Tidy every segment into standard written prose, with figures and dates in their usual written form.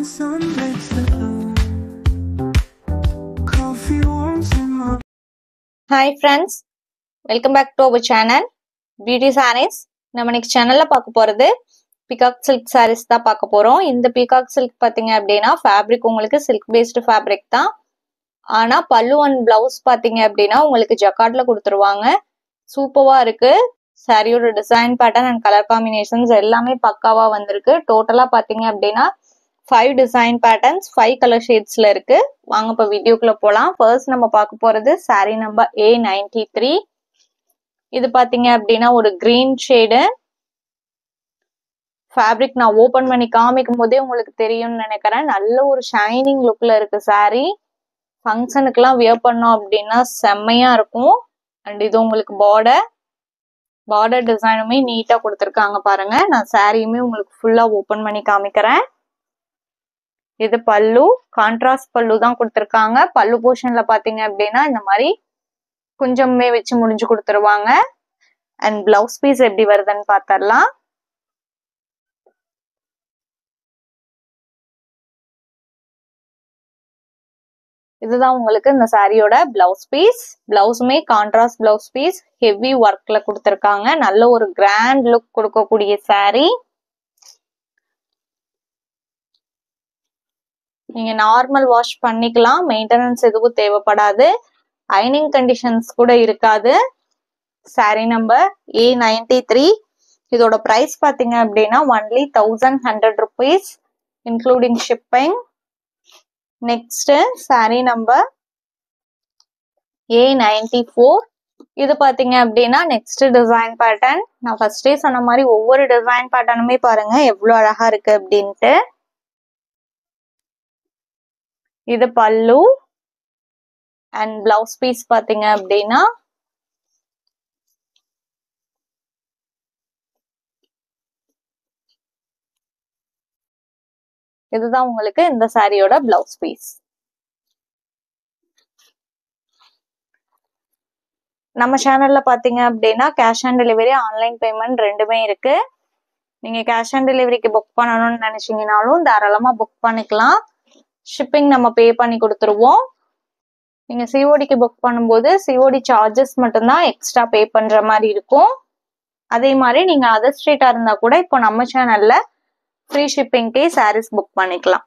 sun makes the blue. Coffee warms in my. Hi friends, welcome back to our channel Beauty Sarees. நம்ம இன்னைக்கு சேனல்ல பார்க்க போறது peacock silk sarees தான் பார்க்க போறோம். இந்த peacock silk பாத்தீங்க அப்படினா ஃபேப்ரிக் உங்களுக்கு silk based ஃபேப்ரிக் தான். ஆனா பல்லு அண்ட் பிளவுஸ் பாத்தீங்க அப்படினா உங்களுக்கு ஜக்கார்ட்ல கொடுத்துருவாங்க. சூப்பரா இருக்கு. சாரியோட design pattern and colour combinations எல்லாமே பக்காவா வந்திருக்கு. டோட்டலா பாத்தீங்க அப்படினா 5 டிசைன் பேட்டர்ன்ஸ் 5 கலர் ஷேட்ஸ்ல இருக்கு. வாங்க இப்ப வீடியோக்குள்ள போலாம். ஃபர்ஸ்ட் நம்ம பார்க்க போறது saree நம்பர் A93. இது பாத்தீங்க அப்படினா ஒரு கிரீன் ஷேடு. ஃபேப்ரிக் நான் ஓபன் பண்ணி காமிக்கும் போதே உங்களுக்கு தெரியும்னு நினைக்கிறேன். நல்ல ஒரு ஷைனிங் லுக்ல இருக்கு saree. ஃபங்க்ஷனுக்குலாம் வியர் பண்ணோம் அப்படின்னா செம்மையா இருக்கும். அண்ட் இது உங்களுக்கு பார்டர் டிசைனுமே நீட்டா கொடுத்துருக்காங்க பாருங்க. நான் சாரியுமே உங்களுக்கு ஃபுல்லா ஓபன் பண்ணி காமிக்கிறேன். இது பல்லு, கான்ட்ராஸ்ட் பல்லு தான் கொடுத்துருக்காங்க. பல்லு போர்ஷன்ல பாத்தீங்க அப்படின்னா இந்த மாதிரி கொஞ்சமே வச்சு முடிஞ்சு கொடுத்துருவாங்க. அண்ட் பிளவுஸ் பீஸ் எப்படி வருதுன்னு பாத்திரலாம். இதுதான் உங்களுக்கு இந்த சாரியோட பிளவுஸ் பீஸ். பிளவுஸுமே கான்ட்ராஸ்ட் பிளவுஸ் பீஸ், ஹெவி ஒர்க்ல கொடுத்துருக்காங்க. நல்ல ஒரு கிராண்ட் லுக் கொடுக்கக்கூடிய சாரி. நீங்க நார்மல் வாஷ் பண்ணிக்கலாம். மெயின்டெனன்ஸ் எதுவும் தேவைப்படாது. அயனிங் கண்டிஷன்ஸ் கூட இருக்காது. Sari number A93. இதோட பிரைஸ் பாத்தீங்க அப்படின்னா only 1100 rupees including shipping. Next sari number A94. இது பாத்தீங்க அப்படின்னா நெக்ஸ்ட் டிசைன் பேட்டர்ன். நான் ஃபர்ஸ்டே சொன்ன மாதிரி ஒவ்வொரு டிசைன் பேட்டர்னுமே பாருங்க எவ்வளவு அழகா இருக்கு அப்படின்ட்டு. இது பல்லு அண்ட் பிளவுஸ் பீஸ் பாத்தீங்க அப்படின்னா இதுதான் உங்களுக்கு இந்த சாரியோட பிளவுஸ் பீஸ். நம்ம சேனல்ல பாத்தீங்க அப்படின்னா cash on delivery, online payment ரெண்டுமே இருக்கு. நீங்க கேஷ் ஆன் டெலிவரிக்கு புக் பண்ணணும்னு நினைச்சீங்கனாலும் தாராளமா புக் பண்ணிக்கலாம். ஷிப்பிங் நம்ம பே பண்ணி கொடுத்துருவோம். நீங்க சிஓடிக்கு புக் பண்ணும்போது சிஓடி சார்ஜஸ் மட்டும்தான் எக்ஸ்ட்ரா பே பண்ற மாதிரி இருக்கும். அதே மாதிரி நீங்க அதர் ஸ்டேட்டா இருந்தா கூட இப்போ நம்ம சேனல்ல ஃப்ரீ ஷிப்பிங்கே சாரீஸ் புக் பண்ணிக்கலாம்.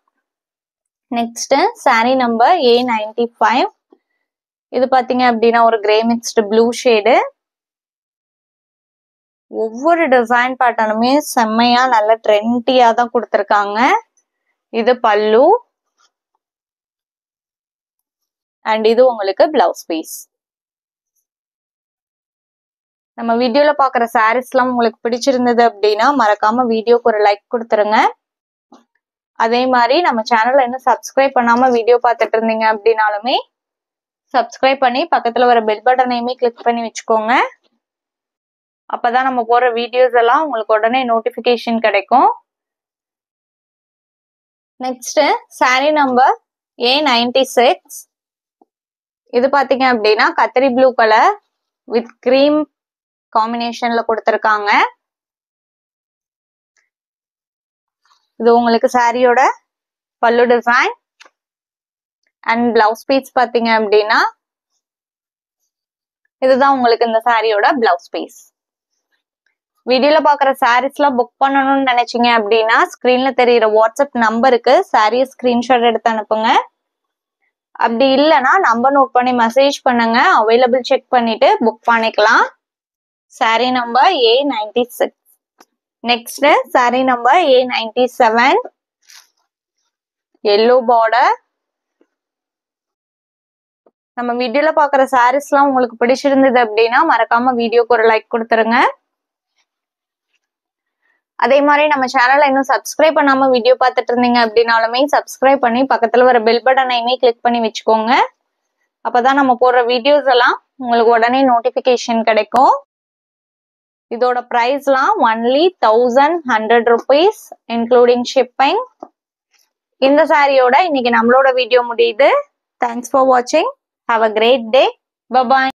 Next sari number A95. இது பாத்தீங்க அப்படின்னா ஒரு கிரே மிக்ஸ்டு ப்ளூ ஷேடு. ஒவ்வொரு டிசைன் பேட்டர்னுமே செம்மையா நல்ல ட்ரெண்டியா தான் கொடுத்துருக்காங்க. இது பல்லு அண்ட் இது உங்களுக்கு பிளவுஸ் பீஸ். நம்ம வீடியோல பாக்குற சாரீஸ் எல்லாம் உங்களுக்கு பிடிச்சிருந்தது அப்படின்னா மறக்காம வீடியோக்கு ஒரு லைக் கொடுத்துருங்க. அதே மாதிரி நம்ம சேனல்ல இன்னும் சப்ஸ்கிரைப் பண்ணாம வீடியோ பார்த்துட்டு இருந்தீங்க அப்படின்னாலுமே சப்ஸ்கிரைப் பண்ணி பக்கத்துல வர பெல் பட்டனையுமே கிளிக் பண்ணி வச்சுக்கோங்க. அப்பதான் நம்ம போற வீடியோஸ் எல்லாம் உங்களுக்கு உடனே நோட்டிபிகேஷன் கிடைக்கும். Next sari number A96. இது பாத்தீங்க அப்படின்னா கத்திரி ப்ளூ கலர் வித் கிரீம் காம்பினேஷன்ல கொடுத்துருக்காங்க. இது உங்களுக்கு சாரியோட பல்லு டிசைன் அண்ட் பிளவுஸ் பீஸ் பாத்தீங்க அப்படின்னா இதுதான் உங்களுக்கு இந்த சாரியோட பிளவுஸ் பீஸ். வீடியோல பாக்குற சாரீஸ் எல்லாம் புக் பண்ணணும்னு நினைச்சீங்க அப்படின்னா ஸ்கிரீன்ல தெரியுற வாட்ஸ்அப் நம்பருக்கு சாரியை ஸ்கிரீன்ஷாட் எடுத்து அனுப்புங்க. அப்படி இல்லைன்னா நம்பர் நோட் பண்ணி மெசேஜ் பண்ணுங்க. அவைலபிள் செக் பண்ணிட்டு புக் பண்ணிக்கலாம். Sorry number A96. Next sari number A97. Yellow border. நம்ம வீடியோல பாக்குற சாரீஸ் எல்லாம் உங்களுக்கு பிடிச்சிருந்தது அப்படின்னா மறக்காம வீடியோக்கு ஒரு லைக் கொடுத்துருங்க. அதே மாதிரி நம்ம சேனல்ல இன்னும் சப்ஸ்கிரைப் பண்ணாம வீடியோ பார்த்துட்டு இருந்தீங்க அப்படின்னாலுமே சப்ஸ்கிரைப் பண்ணி பக்கத்துல வர பெல் பட்டனையுமே கிளிக் பண்ணி வச்சுக்கோங்க. அப்பதான் நம்ம போடுற வீடியோஸ் எல்லாம் உங்களுக்கு உடனே நோட்டிபிகேஷன் கிடைக்கும். இதோட பிரைஸ்லாம் ஒன்லி 1100 rupees இன்க்ளூடிங் ஷிப்பிங். இந்த சாரியோட இன்னைக்கு நம்மளோட வீடியோ முடியுது. தேங்க்ஸ் ஃபார் வாட்சிங். Have a great day. Bye bye.